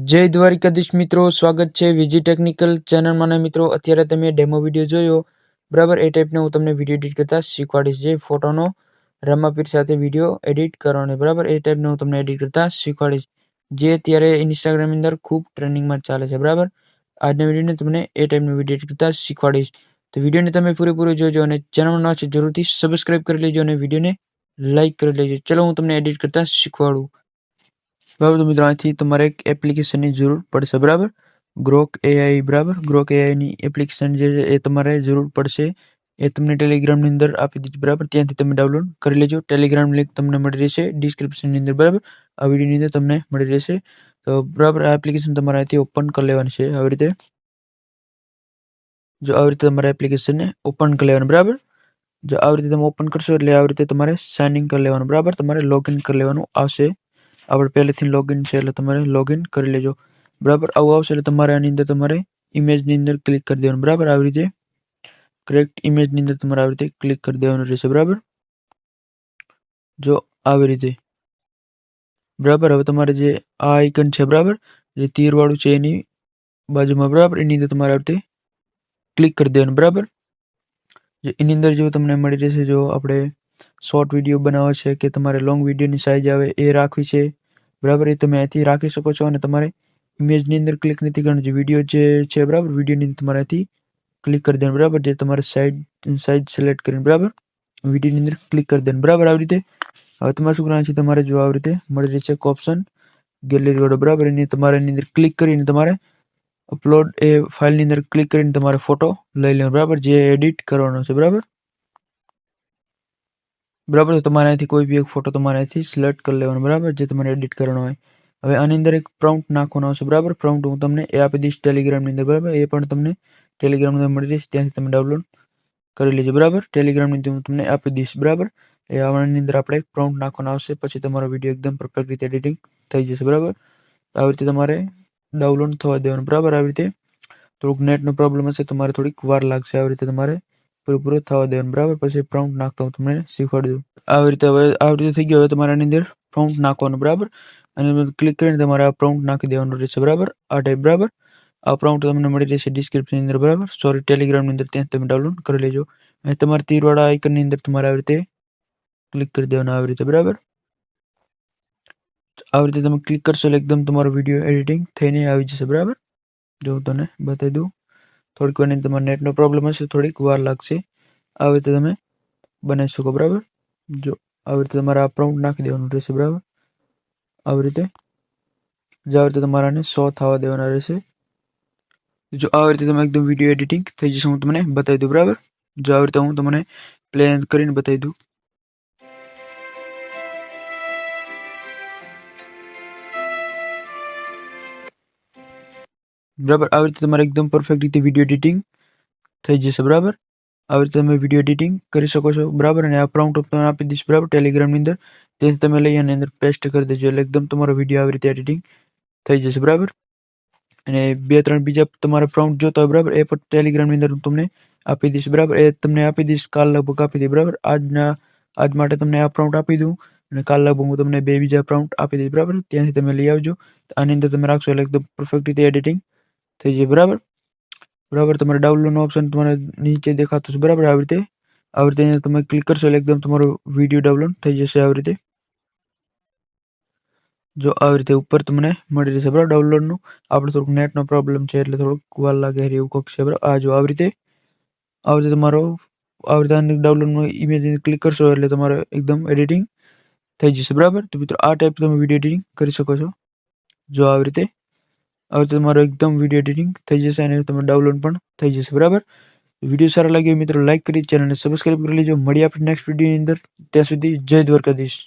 જય દ્વારિકાધીશ મિત્રો, સ્વાગત છે વિજી ટેકનિકલ ચેનલમાં. મિત્રો અત્યારે તમે ડેમો વિડીયો જોયો બરાબર, એ ટાઈપનો હું તમને વિડીયો એડિટ કરતા શીખવાડીશ. જે ફોટોનો રમાપીર સાથે વિડીયો એડિટ કરવાનો બરાબર, એ ટાઈપનો હું તમને એડિટ કરતા શીખવાડીશ, જે અત્યારે ઇન્સ્ટાગ્રામની અંદર ખૂબ ટ્રેન્ડિંગમાં ચાલે છે બરાબર. આજના વિડીયોને તમને એ ટાઈપનો વિડીયો એડિટ કરતા શીખવાડીશ. તો વિડીયોને તમે પૂરેપૂરો જોજો અને ચેનલમાં નવા છે જરૂરથી સબસ્ક્રાઇબ કરી લેજો અને વિડીયોને લાઇક કરી લેજો. ચલો હું તમને એડિટ કરતા શીખવાડું બરાબર. તો મિત્રો અહીંથી તમારે એક એપ્લિકેશનની જરૂર પડશે બરાબર, ગ્રોક એઆઈ બરાબર. ગ્રોક એઆઈની એપ્લિકેશન જે છે એ તમારે જરૂર પડશે. એ તમને ટેલિગ્રામની અંદર આપી દીધી બરાબર, ત્યાંથી તમે ડાઉનલોડ કરી લેજો. ટેલિગ્રામ લિંક તમને મળી રહેશે ડિસ્ક્રિપ્શનની અંદર બરાબર, આ વિડીયોની અંદર તમને મળી રહેશે. તો બરાબર આ એપ્લિકેશન તમારે અહીંથી ઓપન કરી લેવાની છે આવી રીતે. જો આવી રીતે તમારે એપ્લિકેશનને ઓપન કરી લેવાનું બરાબર. જો આવી રીતે તમે ઓપન કરશો એટલે આવી રીતે તમારે સાઇન ઇન કરી લેવાનું બરાબર, તમારે લોગિન કરી લેવાનું આવશે. આપણે પહેલેથી લોગિન છે એટલે તમારે લોગિન કરી લેજો બરાબર. આવું આવશે એટલે તમારે આની અંદર તમારે ઇમેજની અંદર ક્લિક કરી દેવાનું બરાબર. આવી રીતે કરેક્ટ ઇમેજની અંદર તમારે આવી રીતે ક્લિક કરી દેવાનું રહેશે બરાબર. જો આવી રીતે બરાબર. હવે તમારે જે આ આઇકન છે બરાબર, જે તીરવાળું છે એની બાજુમાં બરાબર, એની અંદર તમારે આવી રીતે ક્લિક કરી દેવાનું બરાબર. એની અંદર જો તમને મળી રહેશે, જો આપણે શોર્ટ વિડીયો બનાવવા છે કે તમારે લોંગ વિડીયોની સાઇઝ આવે એ રાખવી છે બરાબર, એ તમે અહીંથી રાખી શકો છો. અને તમારે ઇમેજની અંદર ક્લિક નથી કરવાનું, જે વિડીયો જે છે બરાબર, વિડીયોની અંદર તમારે અહીંથી ક્લિક કરી દેવાનું બરાબર. જે તમારે સાઇઝ સિલેક્ટ કરીને બરાબર વિડીયોની અંદર ક્લિક કરી દેવાનું બરાબર. આવી રીતે હવે તમારે શું કરવાનું છે, તમારે જો આવી રીતે મળી રહેશે એક ઓપ્શન ગેલેરી વાળો બરાબર, એની તમારે એની અંદર ક્લિક કરીને તમારે અપલોડ એ ફાઇલની અંદર ક્લિક કરીને તમારે ફોટો લઈ લેવાનો બરાબર, જે એડિટ કરવાનો છે બરાબર. બરાબર, તો તમારે અહીંથી કોઈ બી એક ફોટો તમારે અહીંથી સિલેક્ટ કરી લેવાનો બરાબર, જે તમારે એડિટ કરવાનો હોય. હવે આની અંદર એક પ્રોમ્પ્ટ નાખવાનો આવશે બરાબર. પ્રોમ્પ્ટ હું તમને એ આપી દઈશ ટેલિગ્રામની અંદર બરાબર, એ પણ તમને ટેલિગ્રામની અંદર મળી જશે, ત્યાંથી તમે ડાઉનલોડ કરી લેજો બરાબર. ટેલિગ્રામની અંદર હું તમને આપી દઈશ બરાબર. એ આવવાની અંદર આપણે એક પ્રોમ્પ્ટ નાખવાનો આવશે, પછી તમારો વિડીયો એકદમ પરફેક્ટ રીતે એડિટિંગ થઈ જશે બરાબર. આવી રીતે તમારે ડાઉનલોડ થવા દેવાનું બરાબર. આવી રીતે થોડુંક નેટનો પ્રોબ્લેમ હશે, તમારે થોડીક વાર લાગશે. આવી રીતે તમારે પૂરેપૂરો થવા દેવાનું બરાબર. પછી પ્રોમ્પ્ટ નાખતા હું તમને શીખવાડી દઉં. આવી રીતે હવે આવી રીતે થઈ ગયું. હવે તમારે આની અંદર પ્રોમ્પ્ટ નાખવાનું બરાબર, અને ક્લિક કરીને તમારે આ પ્રોમ્પ્ટ નાખી દેવાનું રહેશે બરાબર, આ ટાઈપ બરાબર. આ પ્રોમ્પ્ટ તમને મળી રહેશે ડિસ્ક્રિપ્શનની અંદર બરાબર, સોરી ટેલિગ્રામની અંદર, ત્યાં તમે ડાઉનલોડ કરી લેજો. અને તમારે તીરવાળા આઇકનની અંદર તમારે આવી રીતે ક્લિક કરી દેવાનું આવી રીતે બરાબર. આવી રીતે તમે ક્લિક કરશો એટલે એકદમ તમારો વિડીયો એડિટિંગ થઈને આવી જશે બરાબર. જો હું તને બતાવી દઉં, થોડીક વાર તમારે નેટનો પ્રોબ્લેમ હશે, થોડીક વાર લાગશે. આવી રીતે તમે બનાવી શકો બરાબર. જો આવી રીતે તમારે આ પ્રોમ્પ્ટ નાખી દેવાનું રહેશે બરાબર. આવી રીતે જો આવી રીતે તમારે આને 100 થવા દેવાના રહેશે. જો આવી રીતે તમે એકદમ વિડીયો એડિટિંગ થઈ જશે, હું તમને બતાવી દઉં બરાબર. જો આવી રીતે હું તમને પ્લે કરીને બતાવી દઉં બરાબર. આવી રીતે તમારે એકદમ પરફેક્ટ રીતે વિડીયો એડિટિંગ થઈ જશે બરાબર. આવી રીતે તમે વિડીયો એડિટિંગ કરી શકો છો બરાબર. અને આ પ્રોમ્પ્ટ તમને આપી દઈશ બરાબર ટેલિગ્રામની અંદર, તેથી તમે લઈ અને અંદર પેસ્ટ કરી દેજો એટલે એકદમ તમારો વિડીયો આવી રીતે એડિટિંગ થઈ જશે બરાબર. અને 2-3 બીજા તમારે પ્રોમ્પ્ટ જોતા હોય બરાબર, એ પણ ટેલિગ્રામની અંદર હું તમને આપી દઈશ બરાબર. એ તમને આપી દઈશ કાલ લગભગ આપી દઈશ બરાબર. આજ માટે તમને આ પ્રોમ્પ્ટ આપી દઉં, અને કાલ લગભગ હું તમને 2 બીજા પ્રોમ્પ્ટ આપી દઈશ બરાબર. ત્યાંથી તમે લઈ આવજો. આની અંદર તમે રાખશો એટલે એકદમ પરફેક્ટ રીતે એડિટિંગ થઈ જાય બરાબર. બરાબર, તમારે ડાઉનલોડનો ઓપ્શન તમારે નીચે દેખાતો છે બરાબર. આવી રીતે તમે ક્લિક કરશો એટલે એકદમ તમારો વિડીયો ડાઉનલોડ થઈ જશે આવી રીતે. જો આવી રીતે ઉપર તમને મળી રહેશે બરાબર ડાઉનલોડનું. આપણે થોડુંક નેટનો પ્રોબ્લેમ છે એટલે થોડુંક વાર લાગે એવું કોક છે બરાબર. આ જો આવી રીતે તમારો આવી રીતે ડાઉનલોડનું ઇમેજ ક્લિક કરશો એટલે તમારે એકદમ એડિટિંગ થઈ જશે બરાબર. તો મિત્રો આ ટાઈપ તમે વિડીયો એડિટિંગ કરી શકો છો. જો આવી રીતે તમારો એકદમ વિડીયો એડિટિંગ થઈ જશે અને તમે ડાઉનલોડ પણ થઈ જશે બરાબર. વિડીયો સારો લાગ્યો મિત્રો લાઈક કરી ચેનલને સબસ્ક્રાઇબ કરી લેજો. મળીએ આપણે નેક્સ્ટ વિડીયોની અંદર. ત્યાં સુધી જય દ્વારકાધીશ.